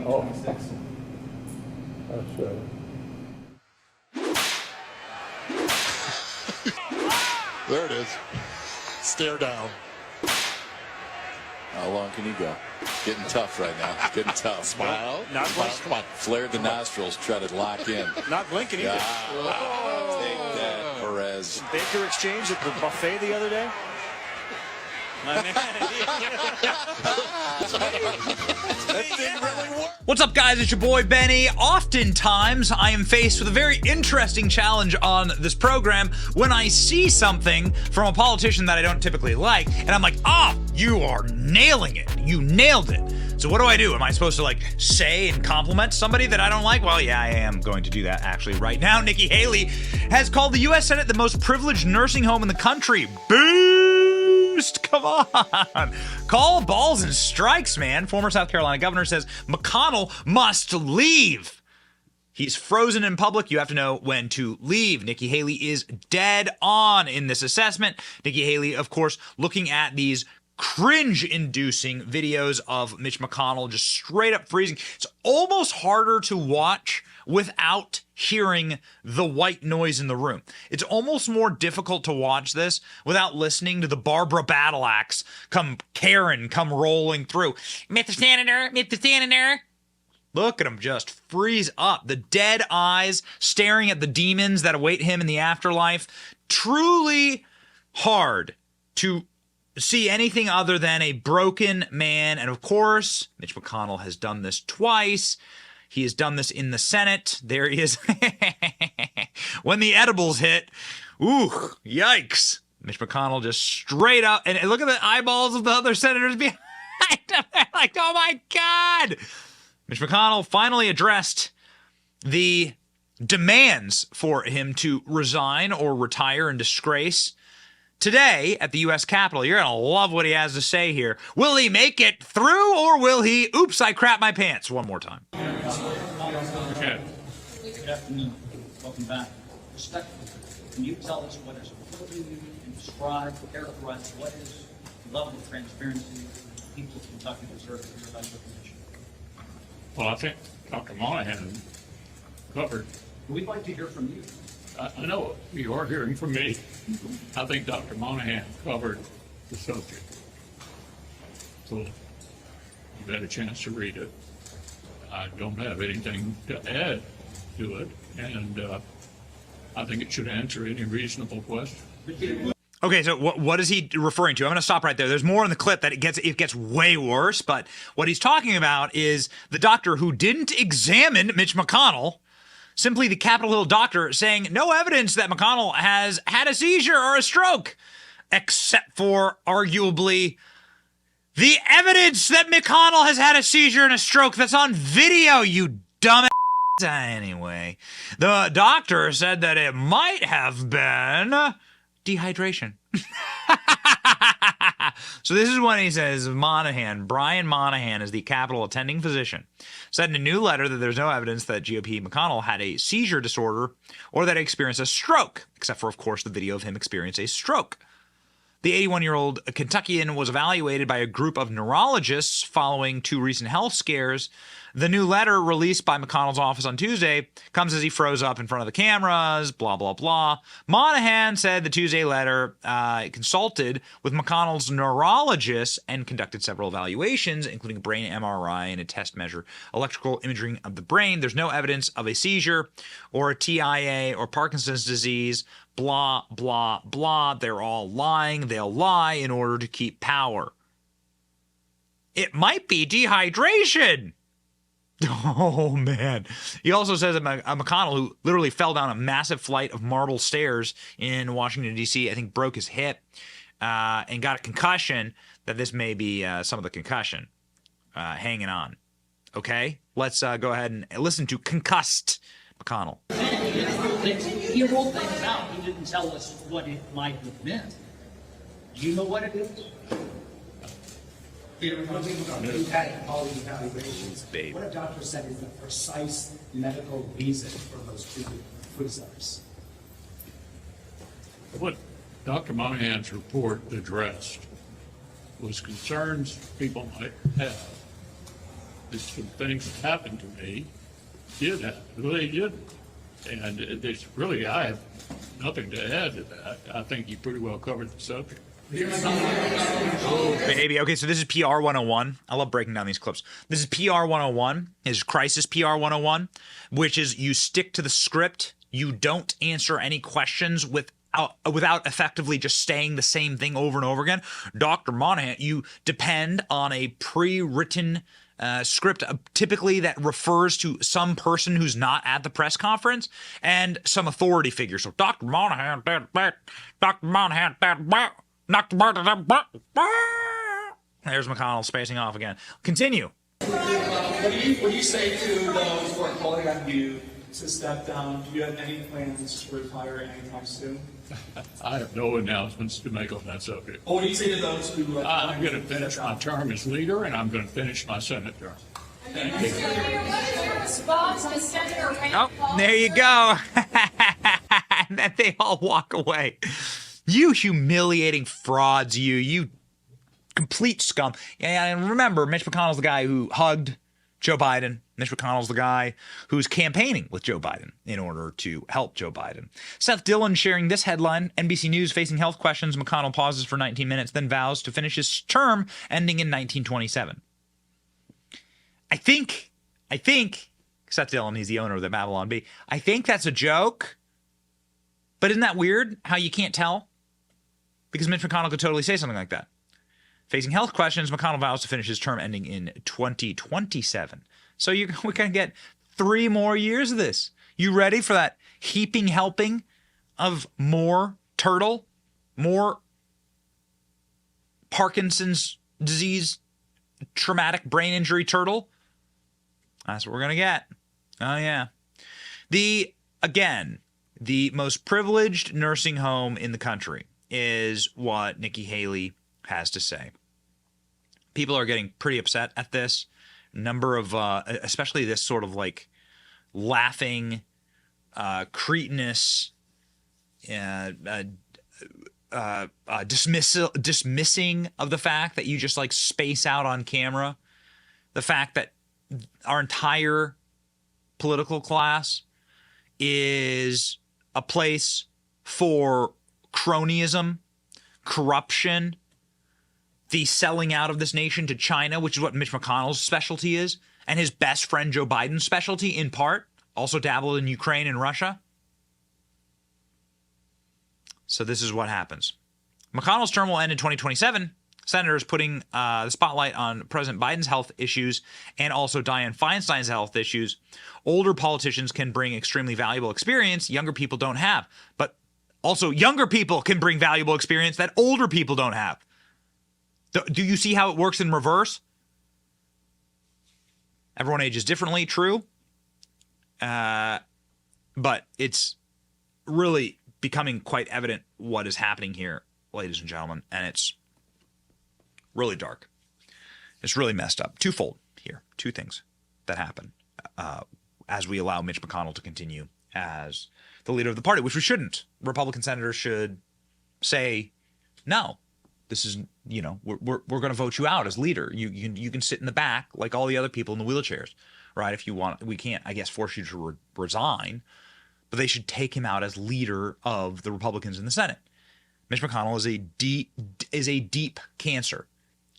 26. That's right. There it is. Stare down. How long can you go? Getting tough right now. Getting tough. Smile. Not Smile. Come on. Flared the nostrils. Try to lock in. Not blinking either. Take that, Perez. Baker exchange at the buffet the other day. That thing really worked. What's up, guys? It's your boy Benny. Oftentimes, I am faced with a very interesting challenge on this program when I see something from a politician that I don't typically like, and I'm like, oh, you are nailing it. You nailed it. So what do I do? Am I supposed to, like, say and compliment somebody that I don't like? Well, yeah, I am going to do that, actually, right now. Nikki Haley has called the U.S. Senate the most privileged nursing home in the country. Boost! Come on. Call balls and strikes, man. Former South Carolina governor says McConnell must leave. He's frozen in public. You have to know when to leave. Nikki Haley is dead on in this assessment. Nikki Haley, of course, looking at these cringe-inducing videos of Mitch McConnell just straight up freezing. It's almost harder to watch without hearing the white noise in the room. It's almost more difficult to watch this without listening to the Barbara Battle Axe come rolling through. Mr. Senator, Mr. Senator. Look at him just freeze up. The dead eyes staring at the demons that await him in the afterlife. Truly hard to see anything other than a broken man. And of course, Mitch McConnell has done this twice. He has done this in the Senate. There he is. When the edibles hit, ooh, yikes. Mitch McConnell just straight up, and look at the eyeballs of the other senators behind him. They're like, oh my God. Mitch McConnell finally addressed the demands for him to resign or retire in disgrace today at the U.S. Capitol. You're going to love what he has to say here. Will he make it through, or will he, oops, I crap my pants one more time? Okay. Good afternoon. Welcome back. Respectfully, can you tell us what is important and describe, characterize what is the level of transparency people of Kentucky deserve to hear about your position? Well, I think Dr. Monahan covered. We'd like to hear from you. I know you are hearing from me. I think Dr. Monahan covered the subject. So you've had a chance to read it. I don't have anything to add to it, and I think it should answer any reasonable question. Okay, so what is he referring to? I'm going to stop right there. There's more in the clip that it gets way worse, but what he's talking about is the doctor who didn't examine Mitch McConnell, simply the Capitol Hill doctor, saying no evidence that McConnell has had a seizure or a stroke, except for arguably the evidence that McConnell has had a seizure and a stroke that's on video, you dumbass. Anyway, the doctor said that it might have been dehydration. So this is when he says Brian Monahan is the Capitol attending physician, said in a new letter that there's no evidence that GOP McConnell had a seizure disorder or that he experienced a stroke, except for, of course, the video of him experiencing a stroke. The 81-year-old Kentuckian was evaluated by a group of neurologists following two recent health scares. The new letter released by McConnell's office on Tuesday comes as he froze up in front of the cameras, blah, blah, blah. Monahan said the Tuesday letter consulted with McConnell's neurologists and conducted several evaluations, including a brain MRI and a test measure electrical imaging of the brain. There's no evidence of a seizure or a TIA or Parkinson's disease. Blah, blah, blah. They're all lying. They'll lie in order to keep power. It might be dehydration. Oh, man. He also says that McConnell, who literally fell down a massive flight of marble stairs in Washington, D.C., I think broke his hip and got a concussion, that this may be some of the concussion hanging on. Okay? Let's go ahead and listen to concussed McConnell. He rolled things out. He didn't tell us what it might have been. Do you know what it is? You've had all these evaluations. What a doctor said is the precise medical reason for those treatment freezers. What Dr. Monahan's report addressed was concerns people might have some things that happened to me did happen. They didn't. And it's really, I have nothing to add to that. I think you pretty well covered the subject. Baby. Okay, so this is PR 101. I love breaking down these clips. This is PR 101. Is crisis PR 101, which is you stick to the script. You don't answer any questions without effectively just saying the same thing over and over again. Dr. Monahan, you depend on a pre-written script, typically that refers to some person who's not at the press conference and some authority figure. So Dr. Monahan, Dr. Monahan, Dr. Monahan. There's McConnell spacing off again. Continue. What do you say to those who are calling on you to step down? Do you have any plans to retire anytime soon? I have no announcements to make on that subject. What do you say to those who... I'm going to finish my term as leader, and I'm going to finish my Senate term. Oh, there you go. And then they all walk away. You humiliating frauds, you complete scum. And remember, Mitch McConnell's the guy who hugged Joe Biden. Mitch McConnell's the guy who's campaigning with Joe Biden in order to help Joe Biden. Seth Dillon sharing this headline, NBC News facing health questions. McConnell pauses for 19 minutes, then vows to finish his term ending in 1927. I think, Seth Dillon, he's the owner of the Babylon Bee. I think that's a joke. But isn't that weird how you can't tell? Because Mitch McConnell could totally say something like that. Facing health questions, McConnell vows to finish his term ending in 2027. So we're going to get 3 more years of this. You ready for that heaping helping of more turtle, more Parkinson's disease, traumatic brain injury turtle? That's what we're going to get. Oh, yeah. The most privileged nursing home in the country is what Nikki Haley has to say. People are getting pretty upset at this. Number of, especially this sort of like laughing, cretinous, dismissing of the fact that you just like space out on camera. The fact that our entire political class is a place for cronyism, corruption, the selling out of this nation to China, which is what Mitch McConnell's specialty is, and his best friend Joe Biden's specialty in part, also dabbled in Ukraine and Russia. So this is what happens. McConnell's term will end in 2027. Senators putting the spotlight on President Biden's health issues and also Dianne Feinstein's health issues. Older politicians can bring extremely valuable experience younger people don't have. But also younger people can bring valuable experience that older people don't have. Do you see how it works in reverse? Everyone ages differently, true. But it's really becoming quite evident what is happening here, ladies and gentlemen, and it's really dark. It's really messed up. Twofold here. 2 things that happen as we allow Mitch McConnell to continue as the leader of the party, which we shouldn't. Republican senators should say, no, this is, we're going to vote you out as leader. You can sit in the back like all the other people in the wheelchairs, right? If you want, we can't, I guess, force you to resign, but they should take him out as leader of the Republicans in the Senate. Mitch McConnell is a deep cancer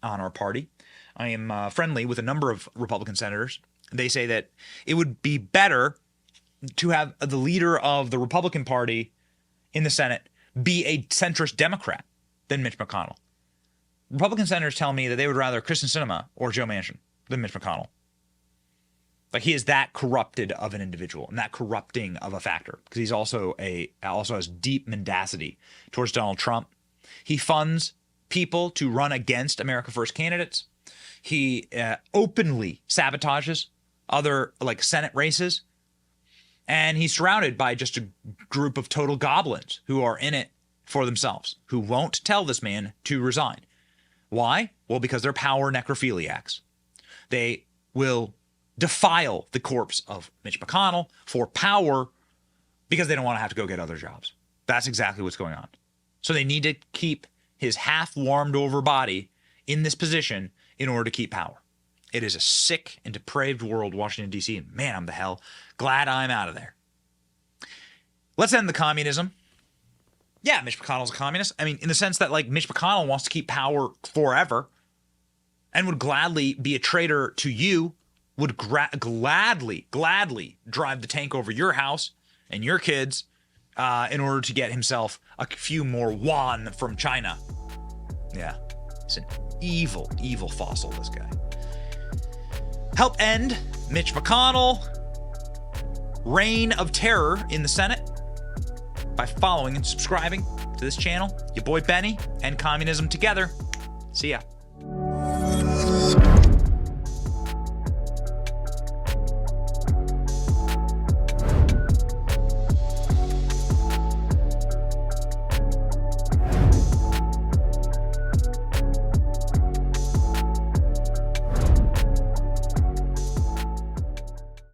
on our party. I am friendly with a number of Republican senators. They say that it would be better to have the leader of the Republican Party in the Senate be a centrist Democrat than Mitch McConnell. Republican senators tell me that they would rather Kristen Sinema or Joe Manchin than Mitch McConnell. Like, he is that corrupted of an individual and that corrupting of a factor, because he's also has deep mendacity towards Donald Trump. He funds people to run against America First candidates. He openly sabotages other Senate races, and he's surrounded by just a group of total goblins who are in it for themselves, who won't tell this man to resign. Why? Well, because they're power necrophiliacs. They will defile the corpse of Mitch McConnell for power because they don't want to have to go get other jobs. That's exactly what's going on. So they need to keep his half warmed over body in this position in order to keep power. It is a sick and depraved world, Washington, D.C., and man, I'm the hell glad I'm out of there. Let's end the communism. Yeah, Mitch McConnell's a communist. I mean, in the sense that, like, Mitch McConnell wants to keep power forever and would gladly be a traitor to you, would gladly drive the tank over your house and your kids in order to get himself a few more yuan from China. Yeah, he's an evil, evil fossil, this guy. Help end Mitch McConnell reign of terror in the Senate by following and subscribing to this channel. Your boy Benny and communism together. See ya.